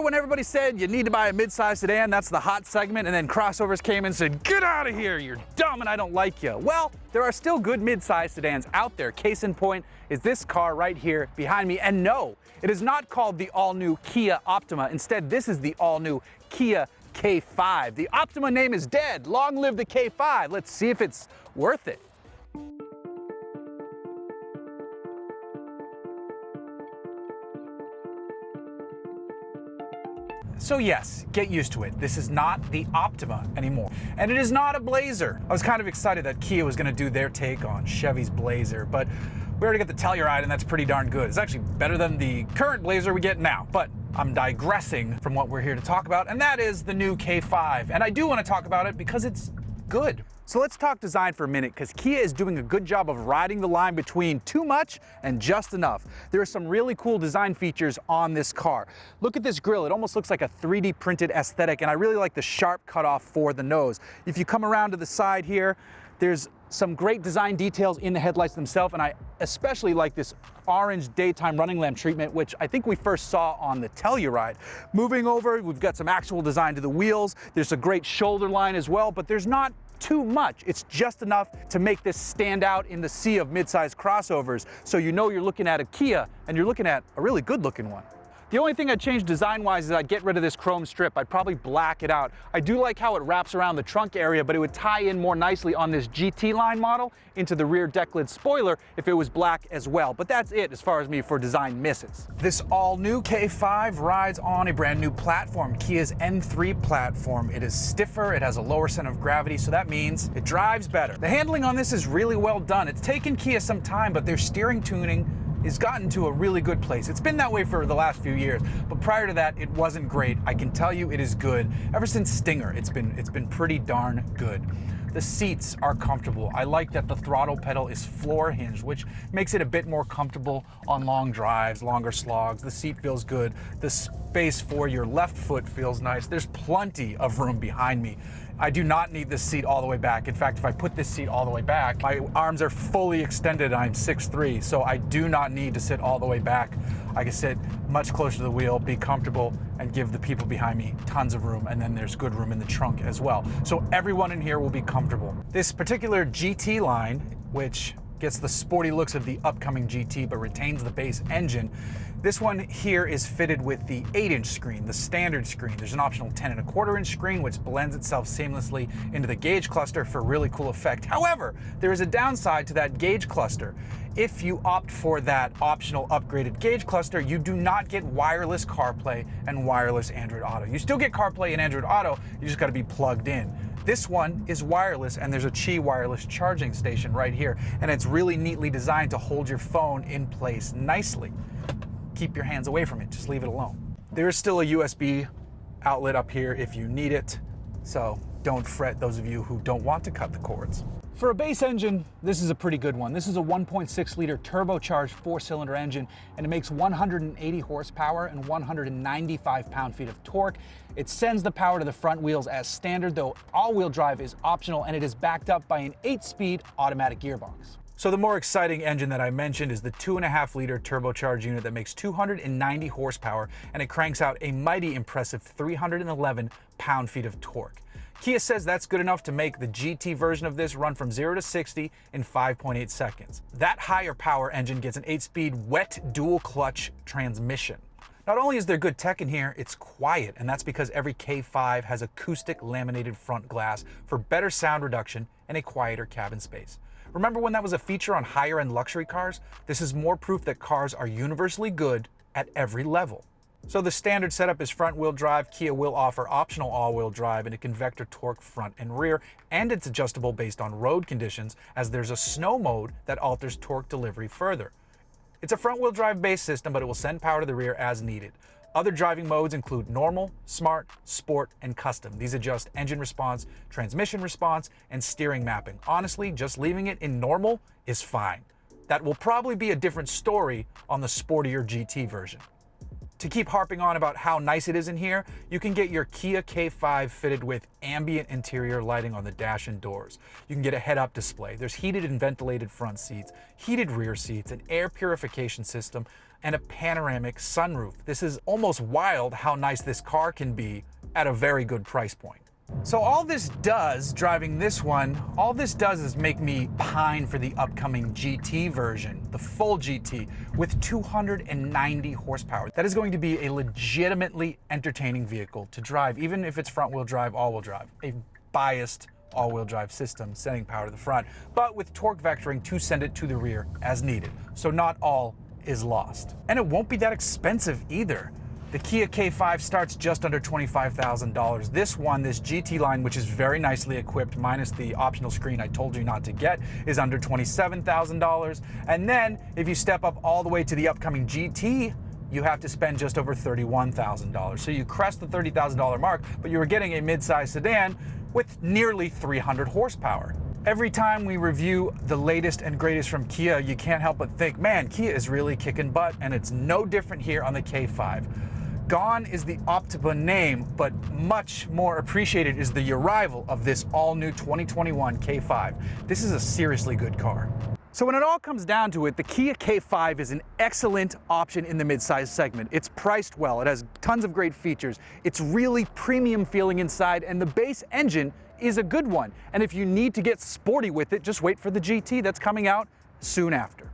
when everybody said you need to buy a midsize sedan, that's the hot segment, and then crossovers came and said, get out of here, you're dumb and I don't like you. Well, there are still good midsize sedans out there. Case in point is this car right here behind me. And no, it is not called the all-new Kia Optima. Instead, this is the all-new Kia K5. The Optima name is dead. Long live the K5. Let's see if it's worth it. So yes, get used to it. This is not the Optima anymore. And it is not a Blazer. I was kind of excited that Kia was gonna do their take on Chevy's Blazer, but we already got the Telluride and that's pretty darn good. It's actually better than the current Blazer we get now, but I'm digressing from what we're here to talk about, and that is the new K5. And I do wanna talk about it because it's good. So let's talk design for a minute, because Kia is doing a good job of riding the line between too much and just enough. There are some really cool design features on this car. Look at this grille. It almost looks like a 3D printed aesthetic, and I really like the sharp cutoff for the nose. If you come around to the side here, there's some great design details in the headlights themselves, and I especially like this orange daytime running lamp treatment, which I think we first saw on the Telluride. Moving over, we've got some actual design to the wheels. There's a great shoulder line as well, but there's not too much. It's just enough to make this stand out in the sea of midsize crossovers, so you know you're looking at a Kia and you're looking at a really good looking one. The only thing I'd change design-wise is I'd get rid of this chrome strip. I'd probably black it out. I do like how it wraps around the trunk area, but it would tie in more nicely on this GT line model into the rear deck lid spoiler if it was black as well. But that's it as far as me for design misses. This all-new K5 rides on a brand new platform, Kia's N3 platform. It is stiffer, it has a lower center of gravity, so that means it drives better. The handling on this is really well done. It's taken Kia some time, but their steering tuning has gotten to a really good place. It's been that way for the last few years, but prior to that, it wasn't great. I can tell you it is good. Ever since Stinger, it's been pretty darn good. The seats are comfortable. I like that the throttle pedal is floor hinged, which makes it a bit more comfortable on long drives, longer slogs. The seat feels good. The space for your left foot feels nice. There's plenty of room behind me. I do not need this seat all the way back. In fact, if I put this seat all the way back, my arms are fully extended. I'm 6'3", so I do not need to sit all the way back. I can sit much closer to the wheel, be comfortable, and give the people behind me tons of room, and then there's good room in the trunk as well. So everyone in here will be comfortable. This particular GT line, which gets the sporty looks of the upcoming GT but retains the base engine, this one here is fitted with the 8-inch screen, the standard screen. There's an optional 10.25-inch screen which blends itself seamlessly into the gauge cluster for a really cool effect. However, there is a downside to that gauge cluster. If you opt for that optional upgraded gauge cluster, you do not get wireless CarPlay and wireless Android Auto. You still get CarPlay and Android Auto, you just gotta be plugged in. This one is wireless, and there's a Qi wireless charging station right here, and it's really neatly designed to hold your phone in place nicely. Keep your hands away from it, just leave it alone. There is still a USB outlet up here if you need it, so don't fret, those of you who don't want to cut the cords. For a base engine, this is a pretty good one. This is a 1.6 liter turbocharged 4-cylinder engine, and it makes 180 horsepower and 195 pound-feet of torque. It sends the power to the front wheels as standard, though all-wheel drive is optional, and it is backed up by an 8-speed automatic gearbox. So the more exciting engine that I mentioned is the 2.5 liter turbocharged unit that makes 290 horsepower, and it cranks out a mighty impressive 311 pound-feet of torque. Kia says that's good enough to make the GT version of this run from 0 to 60 in 5.8 seconds. That higher power engine gets an 8-speed wet dual clutch transmission. Not only is there good tech in here, it's quiet, and that's because every K5 has acoustic laminated front glass for better sound reduction and a quieter cabin space. Remember when that was a feature on higher-end luxury cars? This is more proof that cars are universally good at every level. So the standard setup is front-wheel drive. Kia will offer optional all-wheel drive, and it can vector torque front and rear, and it's adjustable based on road conditions, as there's a snow mode that alters torque delivery further. It's a front-wheel drive base system, but it will send power to the rear as needed. Other driving modes include normal, smart, sport, and custom. These adjust engine response, transmission response, and steering mapping. Honestly, just leaving it in normal is fine. That will probably be a different story on the sportier GT version. to keep harping on about how nice it is in here, you can get your Kia K5 fitted with ambient interior lighting on the dash and doors. You can get a head-up display. There's heated and ventilated front seats, heated rear seats, an air purification system, and a panoramic sunroof. This is almost wild how nice this car can be at a very good price point. So all this does, driving this one, all this does is make me pine for the upcoming GT version, the full GT, with 290 horsepower. That is going to be a legitimately entertaining vehicle to drive, even if it's front-wheel drive, all-wheel drive. A biased all-wheel drive system sending power to the front, but with torque vectoring to send it to the rear as needed. So not all is lost. And it won't be that expensive either. The Kia K5 starts just under $25,000. This one, this GT line, which is very nicely equipped, minus the optional screen I told you not to get, is under $27,000. And then if you step up all the way to the upcoming GT, you have to spend just over $31,000. So you crest the $30,000 mark, but you were getting a midsize sedan with nearly 300 horsepower. Every time we review the latest and greatest from Kia, you can't help but think, man, Kia is really kicking butt, and it's no different here on the K5. Gone is the Optima name, but much more appreciated is the arrival of this all-new 2021 K5. This is a seriously good car. So when it all comes down to it, the Kia K5 is an excellent option in the midsize segment. It's priced well, it has tons of great features, it's really premium feeling inside, and the base engine is a good one. And if you need to get sporty with it, just wait for the GT that's coming out soon after.